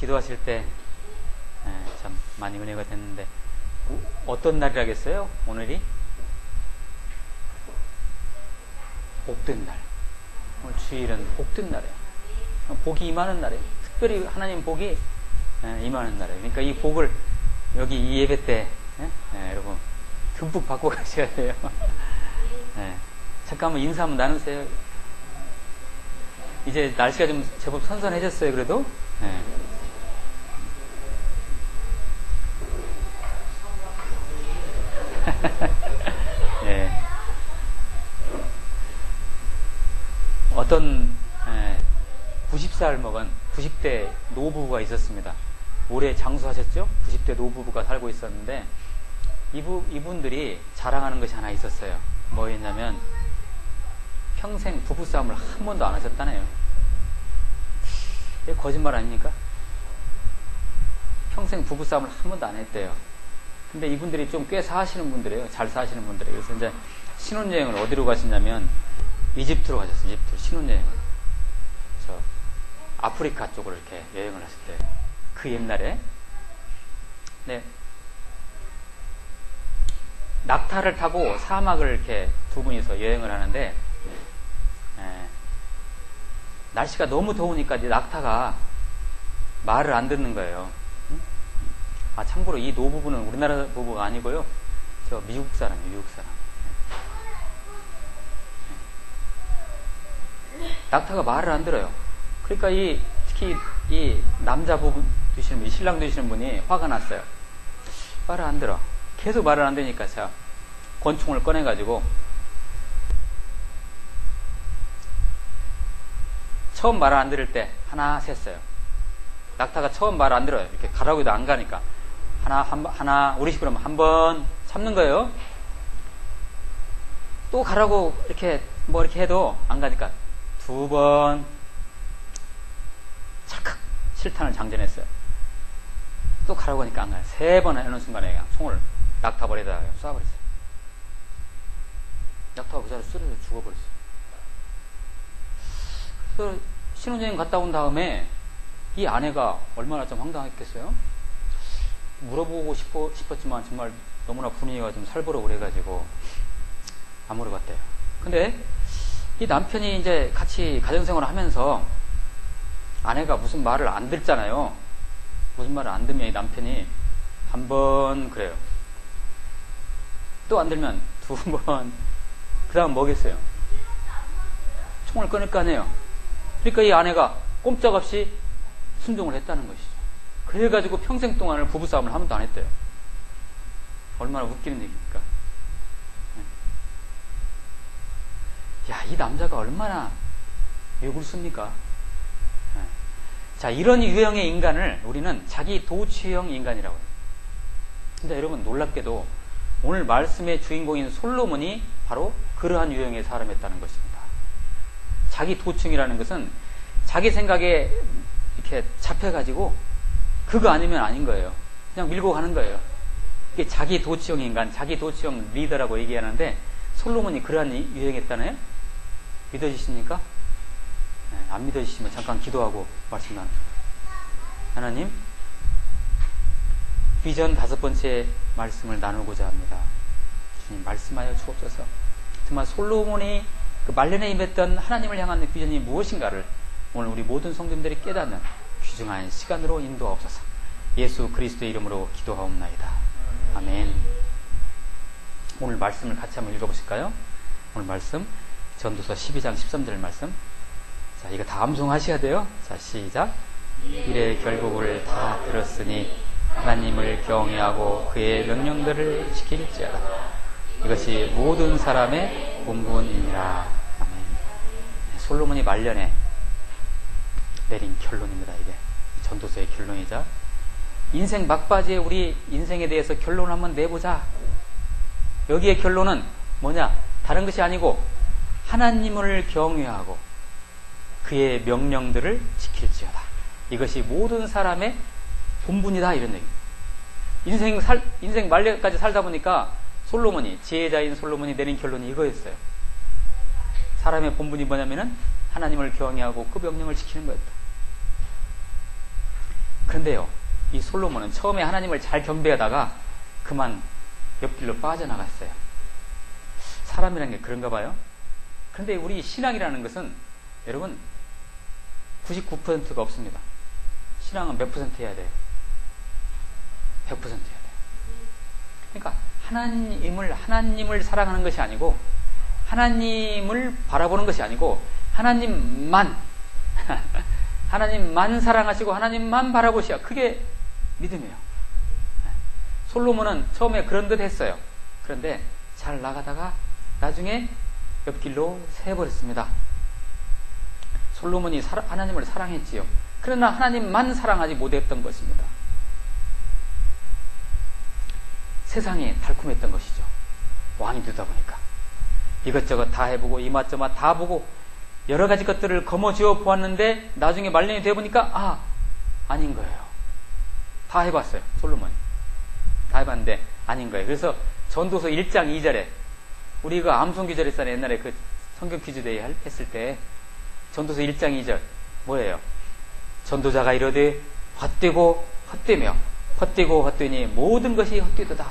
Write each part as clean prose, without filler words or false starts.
기도하실 때 참 많이 은혜가 됐는데 어떤 날이라겠어요? 오늘이 복된 날. 오늘 주일은 복된 날이에요. 복이 임하는 날이에요. 특별히 하나님 복이 임하는 날이에요. 그러니까 이 복을 여기 이 예배 때 여러분 듬뿍 받고 가셔야 돼요. 잠깐만 인사 한번 나누세요. 이제 날씨가 좀 제법 선선해졌어요. 그래도 네. 어떤 90살 먹은 90대 노부부가 있었습니다. 올해 장수하셨죠? 90대 노부부가 살고 있었는데 이분들이 자랑하는 것이 하나 있었어요. 뭐였냐면 평생 부부싸움을 한 번도 안 하셨다네요. 이게 거짓말 아닙니까? 평생 부부싸움을 한 번도 안 했대요. 근데 이분들이 좀 꽤 사시는 분들이에요. 잘 사시는 분들이에요. 그래서 이제 신혼여행을 어디로 가시냐면 이집트로 가셨어요. 이집트 신혼여행을. 저 아프리카 쪽으로 이렇게 여행을 하셨대요. 그 옛날에. 네. 낙타를 타고 사막을 이렇게 두 분이서 여행을 하는데 날씨가 너무 더우니까 이제 낙타가 말을 안 듣는 거예요. 아, 참고로 이 노부부는 우리나라 부부가 아니고요. 저 미국 사람이에요. 미국 사람. 낙타가 말을 안 들어요. 그러니까 특히 이 남자 부부 되시는 분, 신랑 되시는 분이 화가 났어요. 말을 안 들어. 계속 말을 안 되니까 제가 권총을 꺼내가지고 처음 말을 안 들을 때 하나 셌어요. 낙타가 처음 말을 안 들어요. 이렇게 가라고 해도 안 가니까 하나 우리 식으로 하면 한 번 참는 거예요. 또 가라고 이렇게 뭐 이렇게 해도 안 가니까 두 번 찰칵 실탄을 장전했어요. 또 가라고 하니까 안 가요. 세 번 하는 순간에 그냥 총을 낙타 버리다가 쏴버렸어요. 낙타가 그 자리에 쓰러져 죽어버렸어요. 그래서 신혼여행 갔다 온 다음에 이 아내가 얼마나 좀 황당했겠어요? 물어보고 싶었지만 정말 너무나 분위기가 좀 살벌어 그래가지고 안 물어봤대요. 근데 이 남편이 이제 같이 가정생활을 하면서 아내가 무슨 말을 안 듣잖아요. 무슨 말을 안 듣면 이 남편이 한 번 그래요. 또 안 들면 두 번. 그 다음 뭐겠어요? 총을 꺼낼 거 아니에요. 그러니까 이 아내가 꼼짝없이 순종을 했다는 것이죠. 그래가지고 평생 동안을 부부싸움을 한 번도 안 했대요. 얼마나 웃기는 얘기입니까? 야, 이 남자가 얼마나 욕을씁니까? 자, 이런 유형의 인간을 우리는 자기 도취형 인간이라고 해요. 근데 여러분 놀랍게도 오늘 말씀의 주인공인 솔로몬이 바로 그러한 유형의 사람이었다는 것입니다. 자기 도취형이라는 것은 자기 생각에 이렇게 잡혀가지고 그거 아니면 아닌 거예요. 그냥 밀고 가는 거예요. 이게 자기 도취형 인간, 자기 도취형 리더라고 얘기하는데 솔로몬이 그러한 유형이었다나요? 믿어지십니까? 네, 안 믿어지시면 잠깐 기도하고 말씀 나눕니다. 하나님, 비전 5번째 말씀을 나누고자 합니다. 주님 말씀하여 주옵소서. 정말 솔로몬이 그 말년에 임했던 하나님을 향한 비전이 무엇인가를 오늘 우리 모든 성도님들이 깨닫는 귀중한 시간으로 인도하옵소서. 예수 그리스도의 이름으로 기도하옵나이다. 아멘. 오늘 말씀을 같이 한번 읽어보실까요? 오늘 말씀 전도서 12장 13절 말씀. 자, 이거 다 암송하셔야 돼요. 자, 시작. 이래 결국을 다 들었으니 하나님을 경외하고 그의 명령들을 지킬지어다. 이것이 모든 사람의 본분이니라. 아멘. 솔로몬이 말년에 내린 결론입니다. 이게 전도서의 결론이자 인생 막바지에 우리 인생에 대해서 결론을 한번 내보자. 여기에 결론은 뭐냐? 다른 것이 아니고 하나님을 경외하고 그의 명령들을 지킬지어다. 이것이 모든 사람의 본분이다. 이런 얘기입니다. 인생 말년까지 살다 보니까 지혜자인 솔로몬이 내린 결론이 이거였어요. 사람의 본분이 뭐냐면은 하나님을 경외하고 그 명령을 지키는 거였다. 그런데요, 이 솔로몬은 처음에 하나님을 잘 경배하다가 그만 옆길로 빠져나갔어요. 사람이라는 게 그런가 봐요. 그런데 우리 신앙이라는 것은 여러분 99%가 없습니다. 신앙은 몇 퍼센트 해야 돼요? 100% 해야 돼요. 그러니까 하나님을 사랑하는 것이 아니고, 하나님을 바라보는 것이 아니고, 하나님만 사랑하시고 하나님만 바라보시야. 그게 믿음이에요. 솔로몬은 처음에 그런 듯 했어요. 그런데 잘 나가다가 나중에 옆길로 새버렸습니다. 솔로몬이 하나님을 사랑했지요. 그러나 하나님만 사랑하지 못했던 것입니다. 세상이 달콤했던 것이죠. 왕이 되다 보니까 이것저것 다 해보고 이맛저맛 다 보고 여러 가지 것들을 거머쥐어 보았는데 나중에 말년이 되어보니까 아닌 거예요. 다 해봤어요. 솔로몬이 다 해봤는데 아닌 거예요. 그래서 전도서 1장 2절에 우리가 암송 기절 했잖아요. 옛날에 그 성경 퀴즈 데이 했을 때 전도서 1장 2절 뭐예요? 전도자가 이르되 헛되고 헛되며 헛되고 헛되니 모든 것이 헛되도다.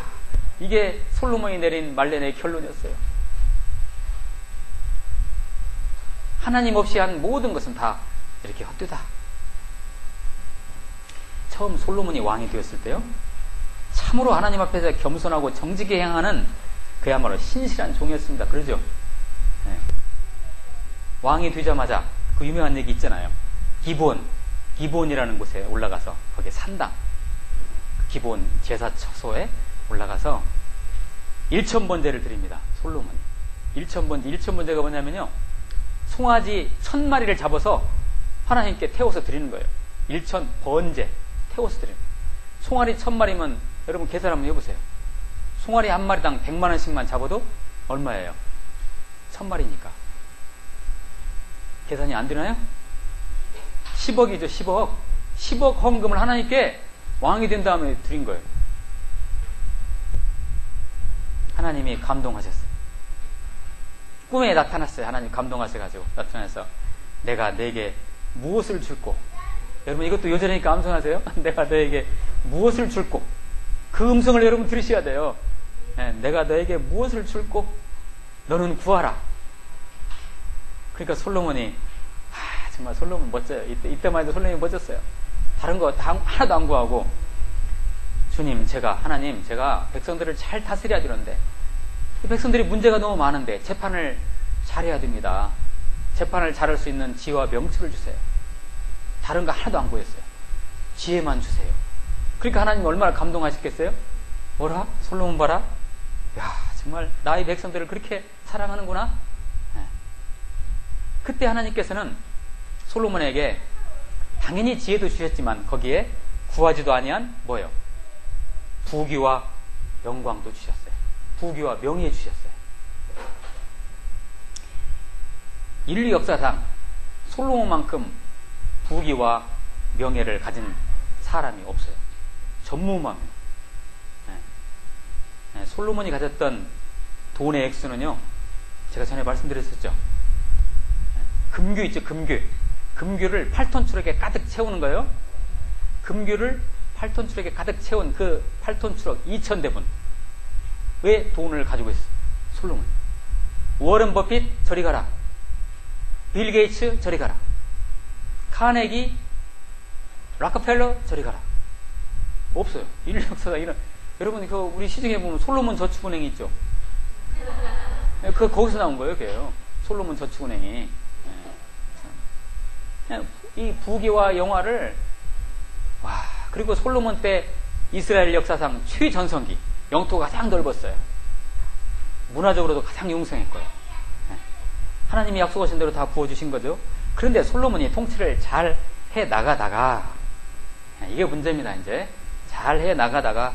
이게 솔로몬이 내린 말년의 결론이었어요. 하나님 없이 한 모든 것은 다 이렇게 헛되다. 처음 솔로몬이 왕이 되었을 때요, 참으로 하나님 앞에서 겸손하고 정직히 행하는 그야말로 신실한 종이었습니다. 그러죠? 네. 왕이 되자마자 그 유명한 얘기 있잖아요. 기본이라는 곳에 올라가서 거기에 산당, 기본 제사처소에 올라가서 1,000번제를 드립니다. 솔로몬이 1,000번제가 뭐냐면요, 송아지 1,000마리를 잡아서 하나님께 태워서 드리는 거예요. 1,000번제 태워서 드리는 거예요. 송아리 1,000마리면 여러분 계산 한번 해보세요. 송아리 한 마리당 100만 원씩만 잡아도 얼마예요? 1,000마리니까 계산이 안 되나요? 10억이죠. 10억 헌금을 하나님께 왕이 된 다음에 드린 거예요. 하나님이 감동하셨어요. 꿈에 나타났어요. 하나님 감동하셔가지고 나타나서 내가 너에게 무엇을 줄꼬. 여러분 이것도 여전하니까 암송하세요. 내가 너에게 무엇을 줄꼬. 그 음성을 여러분 들으셔야 돼요. 내가 너에게 무엇을 줄꼬. 너는 구하라. 그러니까 솔로몬이 정말 솔로몬 멋져요. 이때만 해도 솔로몬이 멋졌어요. 다른 거 하나도 안 구하고, 주님, 하나님, 제가 백성들을 잘 다스려야 되는데, 이 백성들이 문제가 너무 많은데, 재판을 잘해야 됩니다. 재판을 잘할 수 있는 지혜와 명철을 주세요. 다른 거 하나도 안 구했어요. 지혜만 주세요. 그러니까 하나님 얼마나 감동하셨겠어요? 뭐라? 솔로몬 봐라? 야, 정말 나의 백성들을 그렇게 사랑하는구나? 네. 그때 하나님께서는 솔로몬에게 당연히 지혜도 주셨지만 거기에 구하지도 아니한 뭐예요? 부귀와 영광도 주셨어요. 부귀와 명예 주셨어요. 인류 역사상 솔로몬만큼 부귀와 명예를 가진 사람이 없어요. 전무후무합니다. 솔로몬이 가졌던 돈의 액수는요, 제가 전에 말씀드렸었죠. 금규 있죠, 금규. 금규를 8톤 추럭에 가득 채우는 거예요. 금규를 8톤 추럭에 가득 채운 그 8톤 추럭 2,000대분. 왜 돈을 가지고 있어요? 솔로몬. 워런 버핏 저리 가라. 빌 게이츠 저리 가라. 카네기, 락커펠러 저리 가라. 없어요. 인류 역사가 이런. 여러분 우리 시중에 보면 솔로몬 저축은행이 있죠. 거기서 나온 거예요, 그게요. 솔로몬 저축은행이. 이 부귀와 영화를, 그리고 솔로몬 때 이스라엘 역사상 최전성기, 영토가 가장 넓었어요. 문화적으로도 가장 용성했고요. 하나님이 약속하신 대로 다 부어주신 거죠. 그런데 솔로몬이 통치를 잘 해 나가다가, 이게 문제입니다. 이제 잘 해 나가다가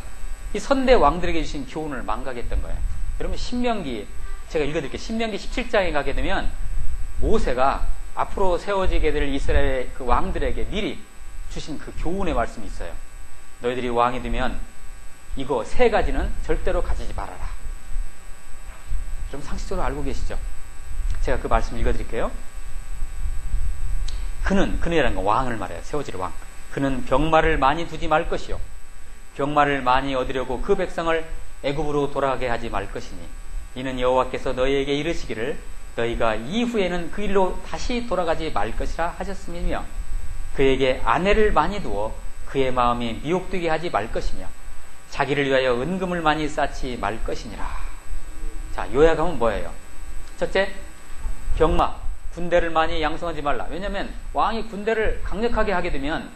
이 선대 왕들에게 주신 교훈을 망각했던 거예요. 여러분 신명기, 제가 읽어드릴게요. 신명기 17장에 가게 되면 모세가 앞으로 세워지게 될 이스라엘 그 왕들에게 미리 주신 그 교훈의 말씀이 있어요. 너희들이 왕이 되면 이거 3가지는 절대로 가지지 말아라. 좀 상식적으로 알고 계시죠? 제가 그 말씀 읽어드릴게요. 그는이라는 건 왕을 말해요. 세워질 왕. 그는 병마를 많이 두지 말 것이요 병마를 많이 얻으려고 그 백성을 애굽으로 돌아가게 하지 말 것이니 이는 여호와께서 너희에게 이르시기를 너희가 이후에는 그 일로 다시 돌아가지 말 것이라 하셨음이며 그에게 아내를 많이 두어 그의 마음이 미혹되게 하지 말 것이며 자기를 위하여 은금을 많이 쌓지 말 것이니라. 자, 요약하면 뭐예요? 첫째, 병마, 군대를 많이 양성하지 말라. 왜냐하면 왕이 군대를 강력하게 하게 되면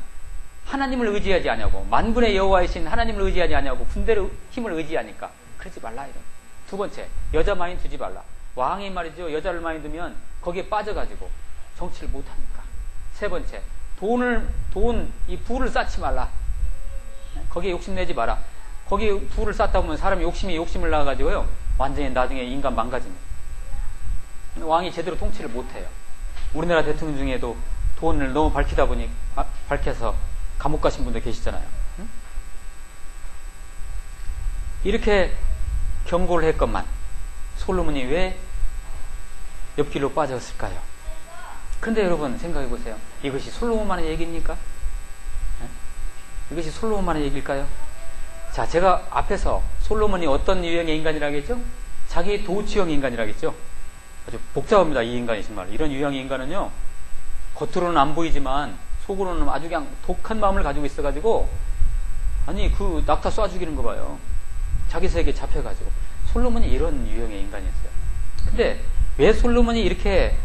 하나님을 의지하지 아니하고 만군의 여호와이신 하나님을 의지하지 아니하고 군대의 힘을 의지하니까 그러지 말라. 이런. 두 번째, 여자 많이 두지 말라. 왕이 말이죠, 여자를 많이 두면 거기에 빠져가지고 정치를 못하니까. 세 번째, 이 부를 쌓지 말라. 거기에 욕심내지 마라. 거기에 부를 쌓다 보면 사람이 욕심을 나가지고요 완전히 나중에 인간 망가집니다. 왕이 제대로 통치를 못해요. 우리나라 대통령 중에도 돈을 너무 밝혀서 감옥 가신 분들 계시잖아요. 응? 이렇게 경고를 했건만 솔로몬이 왜 옆길로 빠졌을까요? 그런데 여러분 생각해 보세요. 이것이 솔로몬만의 얘기입니까? 이것이 솔로몬만의 얘기일까요? 자, 제가 앞에서 솔로몬이 어떤 유형의 인간이라고 했죠? 자기 도취형 인간이라고 했죠? 아주 복잡합니다. 이 인간이 정말. 이런 유형의 인간은요 겉으로는 안 보이지만 속으로는 아주 그냥 독한 마음을 가지고 있어가지고 아니 그 낙타 쏴 죽이는 거 봐요. 자기 세계에 잡혀가지고. 솔로몬이 이런 유형의 인간이었어요. 근데 왜 솔로몬이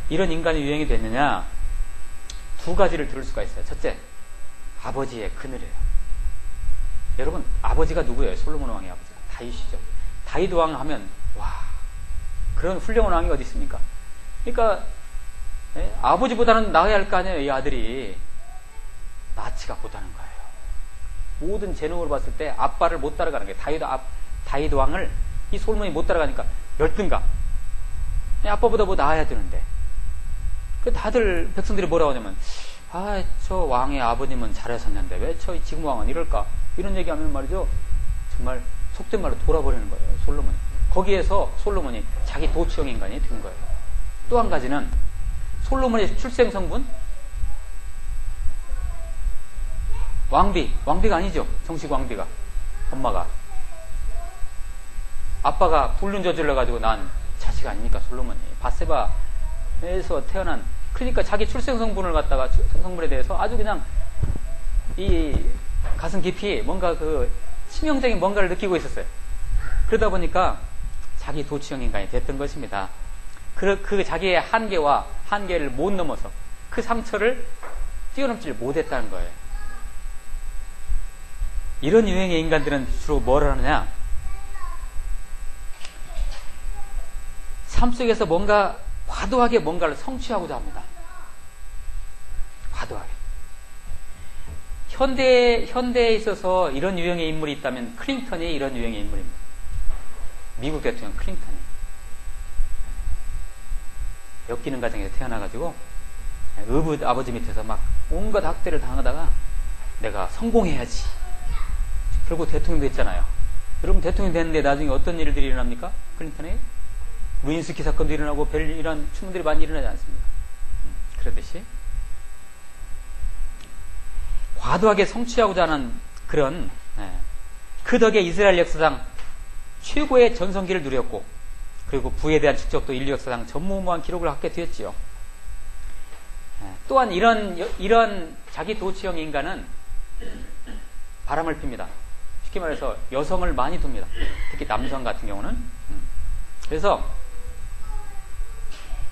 이런 인간의 유형이 됐느냐? 두 가지를 들을 수가 있어요. 첫째, 아버지의 그늘이에요. 여러분, 아버지가 누구예요? 솔로몬 왕의 아버지가 다윗이죠. 다윗 왕 하면 와, 그런 훌륭한 왕이 어디 있습니까? 그러니까 아버지보다는 나아야 할 거 아니에요. 이 아들이 나치가 못하는 거예요. 모든 재능으로 봤을 때 아빠를 못 따라가는 거예요. 다윗 왕을 이 솔로몬이 못 따라가니까 열등감. 아빠보다 뭐 나아야 되는데. 그 다들 백성들이 뭐라고 하냐면 저 왕의 아버님은 잘하셨는데 왜 지금 왕은 이럴까? 이런 얘기하면 말이죠. 정말 속된 말로 돌아버리는 거예요. 솔로몬이. 거기에서 솔로몬이 자기 도취형 인간이 된 거예요. 또 한 가지는 솔로몬의 출생 성분 왕비가 아니죠. 정식 왕비가 엄마가 아빠가 불륜 저질러 가지고 난 자식 아닙니까? 솔로몬이 바세바에서 태어난. 그러니까 자기 출생 성분에 대해서 아주 그냥 이 가슴 깊이 뭔가 그 치명적인 뭔가를 느끼고 있었어요. 그러다 보니까 자기 도취형 인간이 됐던 것입니다. 그 자기의 한계를 못 넘어서 그 상처를 뛰어넘지를 못했다는 거예요. 이런 유형의 인간들은 주로 뭘 하느냐? 삶 속에서 과도하게 뭔가를 성취하고자 합니다. 과도하게. 현대에 있어서 이런 유형의 인물이 있다면 클린턴이 이런 유형의 인물입니다. 미국 대통령 클린턴이. 엮이는 가정에서 태어나가지고 의붓 아버지 밑에서 막 온갖 학대를 당하다가 내가 성공해야지. 결국 대통령 됐잖아요. 여러분 대통령 됐는데 나중에 어떤 일들이 일어납니까? 클린턴에? 루인스키 사건도 일어나고 이런 충분들이 많이 일어나지 않습니까? 그러듯이 과도하게 성취하고자 하는 그런 그 덕에 이스라엘 역사상 최고의 전성기를 누렸고 그리고 부에 대한 축적도 인류 역사상 전무후무한 기록을 갖게 되었지요. 또한 이런 자기 도취형 인간은 바람을 핍니다. 쉽게 말해서 여성을 많이 둡니다. 특히 남성 같은 경우는. 그래서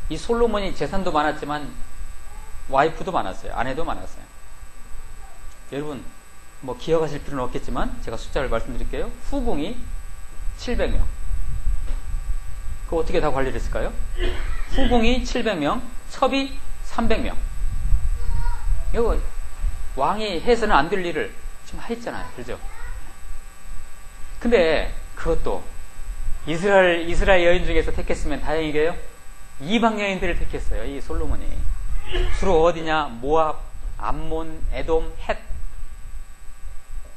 이 솔로몬이 재산도 많았지만 와이프도 많았어요. 아내도 많았어요. 여러분 뭐 기억하실 필요는 없겠지만 제가 숫자를 말씀드릴게요. 후궁이 700명. 그거 어떻게 다 관리를 했을까요? 후궁이 700명, 첩이 300명. 이거 왕이 해서는 안 될 일을 좀 했잖아요. 그죠? 근데 그것도 이스라엘 여인 중에서 택했으면 다행이게요. 이방 여인들을 택했어요. 이 솔로몬이. 주로 어디냐? 모압, 암몬, 에돔, 헷,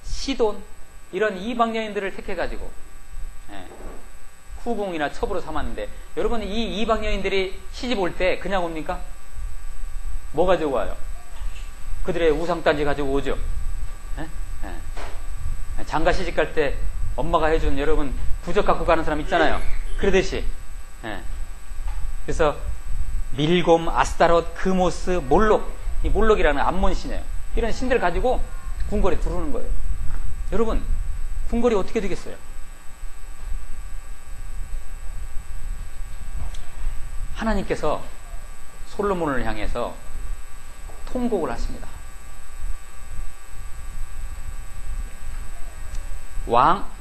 시돈 이런 이방 여인들을 택해가지고 후궁이나 첩으로 삼았는데 여러분 이 이방 여인들이 시집 올 때 그냥 옵니까? 뭐 가지고 와요? 그들의 우상단지 가지고 오죠. 예? 예. 장가 시집 갈 때 엄마가 해준 여러분 부적 갖고 가는 사람 있잖아요. 그러듯이. 예. 그래서 밀곰, 아스타롯, 그모스, 몰록, 이 몰록이라는 암몬 신이에요. 이런 신들 가지고 궁궐에 들어오는 거예요. 여러분, 궁궐이 어떻게 되겠어요? 하나님께서 솔로몬을 향해서 통곡을 하십니다.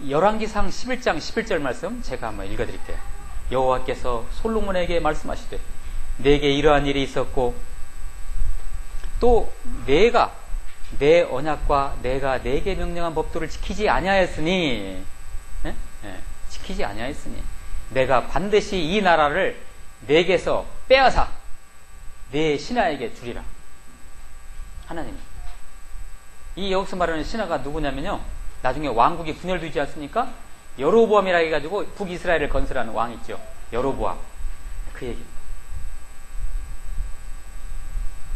열왕기상 11장 11절 말씀 제가 한번 읽어드릴게요. 여호와께서 솔로몬에게 말씀하시되 내게 이러한 일이 있었고 또 내가 내 언약과 내가 내게 명령한 법도를 지키지 아니하였으니 지키지 아니하였으니 내가 반드시 이 나라를 내게서 빼앗아 내 신하에게 주리라. 하나님. 이 여기서 말하는 신하가 누구냐면요, 나중에 왕국이 분열되지 않습니까? 여로보암이라 해가지고 북이스라엘을 건설하는 왕 있죠. 여로보암. 그 얘기입니다.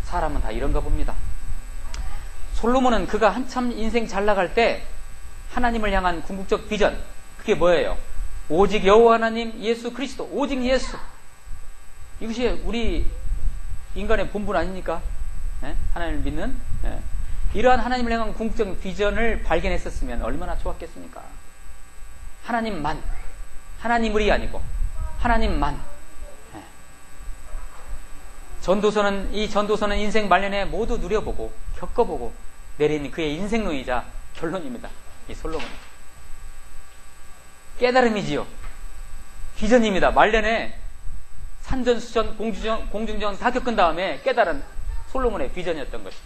사람은 다 이런가 봅니다. 솔로몬은 그가 한참 인생 잘 나갈 때 하나님을 향한 궁극적 비전, 그게 뭐예요? 오직 여호와 하나님 예수 그리스도, 오직 예수. 이것이 우리 인간의 본분 아닙니까? 네? 하나님을 믿는? 네. 이러한 하나님을 향한 궁극적 비전을 발견했었으면 얼마나 좋았겠습니까? 하나님만, 하나님을이 아니고 하나님만. 네. 이 전도서는 인생 말년에 모두 누려보고 겪어보고 내린 그의 인생론이자 결론입니다. 이 솔로몬. 깨달음이지요. 비전입니다. 말년에 산전수전, 공중전 다 겪은 다음에 깨달은 솔로몬의 비전이었던 것이.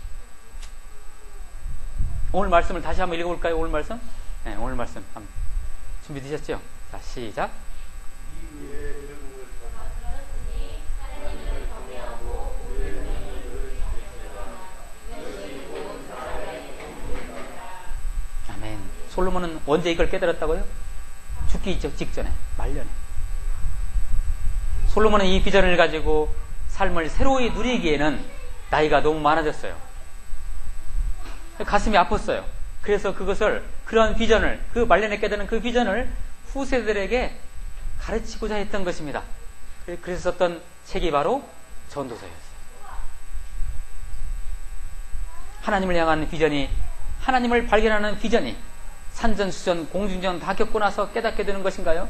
오늘 말씀을 다시 한번 읽어볼까요? 오늘 말씀? 네, 오늘 말씀. 준비되셨죠? 자, 시작. 아멘. 솔로몬은 언제 이걸 깨달았다고요? 죽기 직전에, 말년에. 솔로몬은 이 비전을 가지고 삶을 새로이 누리기에는 나이가 너무 많아졌어요. 가슴이 아팠어요. 그래서 그런 비전을, 그 말년에 깨달은 그 비전을 후세들에게 가르치고자 했던 것입니다. 그래서 썼던 책이 바로 전도서였어요. 하나님을 향한 비전이, 하나님을 발견하는 비전이 산전수전, 공중전 다 겪고 나서 깨닫게 되는 것인가요?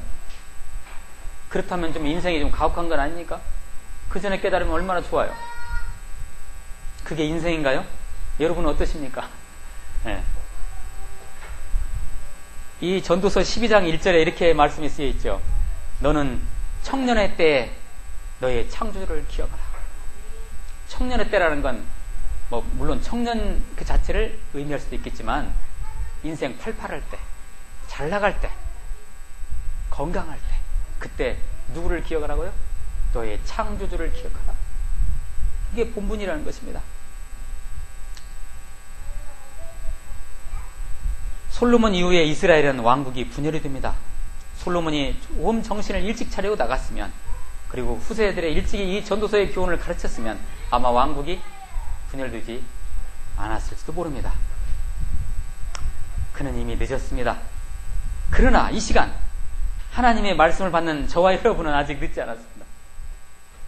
그렇다면 좀 인생이 좀 가혹한 건 아닙니까? 그 전에 깨달으면 얼마나 좋아요. 그게 인생인가요? 여러분은 어떠십니까? 네. 이 전도서 12장 1절에 이렇게 말씀이 쓰여 있죠. 너는 청년의 때에 너의 창조주를 기억하라. 청년의 때라는 건 물론 청년 그 자체를 의미할 수도 있겠지만 인생 팔팔할 때, 잘 나갈 때, 건강할 때, 그때 누구를 기억하라고요? 너의 창조주를 기억하라. 이게 본분이라는 것입니다. 솔로몬 이후에 이스라엘은 왕국이 분열이 됩니다. 솔로몬이 온 정신을 일찍 차리고 나갔으면, 그리고 후세들의 일찍이 이 전도서의 교훈을 가르쳤으면 아마 왕국이 분열되지 않았을지도 모릅니다. 그는 이미 늦었습니다. 그러나 이 시간 하나님의 말씀을 받는 저와 여러분은 아직 늦지 않았습니다.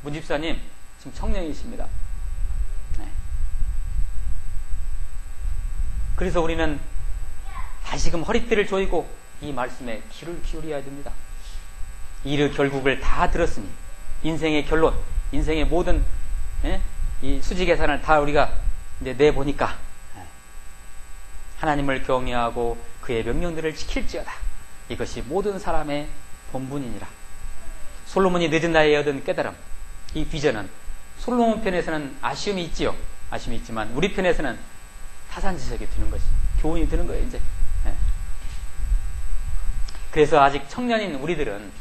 문집사님 지금 청년이십니다. 네. 그래서 우리는 다시금 허리띠를 조이고 이 말씀에 귀를 기울여야 됩니다. 이르 결국을 다 들었으니 인생의 결론, 인생의 모든 이 수지 계산을 다 우리가 이제 내보니까 하나님을 경외하고 그의 명령들을 지킬지어다. 이것이 모든 사람의 본분이니라. 솔로몬이 늦은 나이에 얻은 깨달음, 이 비전은 솔로몬 편에서는 아쉬움이 있지요. 아쉬움이 있지만 우리 편에서는 타산지석이 되는 것이, 교훈이 되는 거예요. 이제. 그래서 아직 청년인 우리들은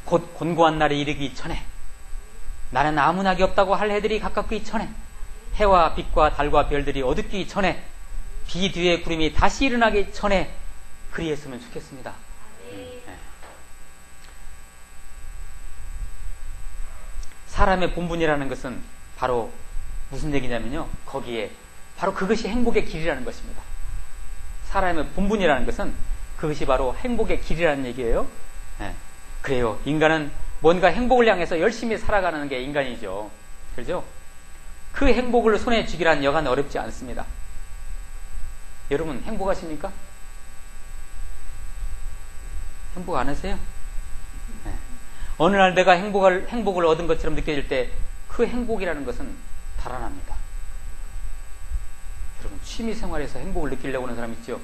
곧 곤고한 날이 이르기 전에, 나는 아무 낙이 없다고 할 해들이 가깝기 전에, 해와 빛과 달과 별들이 어둡기 전에, 비 뒤에 구름이 다시 일어나기 전에 그리했으면 좋겠습니다. 사람의 본분이라는 것은 바로 무슨 얘기냐면요. 거기에 바로 그것이 행복의 길이라는 것입니다. 사람의 본분이라는 것은 그것이 바로 행복의 길이라는 얘기예요. 네. 그래요. 인간은 뭔가 행복을 향해서 열심히 살아가는 게 인간이죠. 그렇죠? 그 행복을 손에 쥐기란 여간 어렵지 않습니다. 여러분 행복하십니까? 행복 안 하세요? 네. 어느 날 내가 행복을 얻은 것처럼 느껴질 때 그 행복이라는 것은 달아납니다. 여러분 취미 생활에서 행복을 느끼려고 하는 사람 있죠?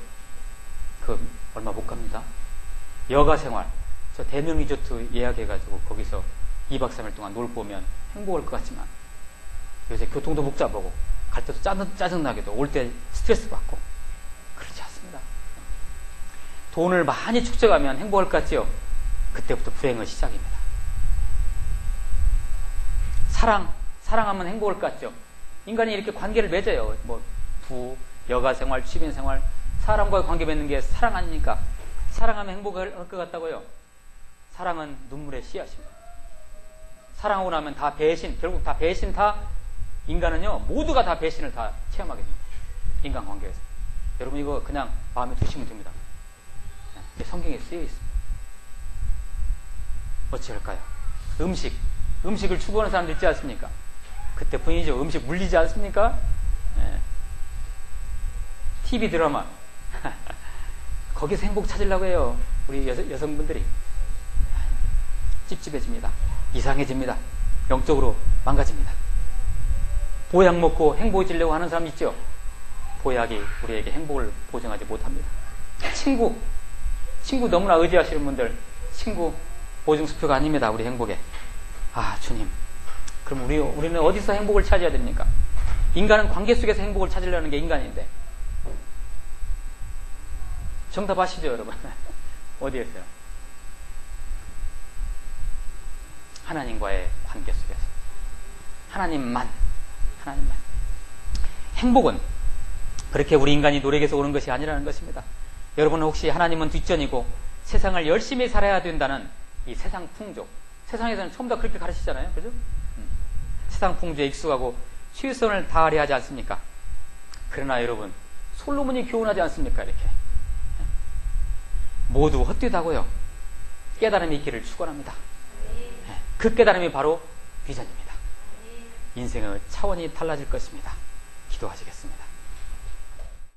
그 얼마 못 갑니다. 여가 생활, 저 대명 리조트 예약해가지고 거기서 2박 3일 동안 놀고 오면 행복할 것 같지만 요새 교통도 복잡하고 갈 때도 짜증나게도 올 때 스트레스 받고 그렇지 않습니다. 돈을 많이 축적하면 행복할 것 같지요? 그때부터 불행의 시작입니다. 사랑하면 행복할 것 같죠? 인간이 이렇게 관계를 맺어요. 뭐 여가 생활, 취미 생활, 사람과의 관계 맺는 게 사랑 아닙니까? 사랑하면 행복할 것 같다고요? 사랑은 눈물의 씨앗입니다. 사랑하고 나면 다 배신, 결국 다 배신 인간은요, 모두가 다 배신을 다 체험하게 됩니다. 인간관계에서. 여러분 이거 그냥 마음에 두시면 됩니다. 네, 성경에 쓰여 있습니다. 어찌할까요? 음식을 추구하는 사람들 있지 않습니까? 그때뿐이죠. 음식 물리지 않습니까? 네. TV 드라마 거기서 행복 찾으려고 해요. 우리 여성분들이 찝찝해집니다. 이상해집니다. 영적으로 망가집니다. 보약 먹고 행복해지려고 하는 사람 있죠? 보약이 우리에게 행복을 보장하지 못합니다. 친구 너무나 의지하시는 분들, 친구 보증수표가 아닙니다. 우리 행복에. 아 주님, 그럼 우리는 어디서 행복을 찾아야 됩니까? 인간은 관계 속에서 행복을 찾으려는 게 인간인데. 정답 아시죠 여러분? 어디에서요? 하나님과의 관계 속에서. 하나님만. 행복은 그렇게 우리 인간이 노력해서 오는 것이 아니라는 것입니다. 여러분 혹시 하나님은 뒷전이고 세상을 열심히 살아야 된다는 이 세상 풍조, 세상에서는 처음 다 그렇게 가르치잖아요. 그죠? 세상 풍조에 익숙하고 최선을 다하려 하지 않습니까? 그러나 여러분 솔로몬이 교훈하지 않습니까? 이렇게 모두 헛되다고요. 깨달음이 있기를 축원합니다. 그 깨달음이 바로 비전입니다. 인생의 차원이 달라질 것입니다. 기도하시겠습니다.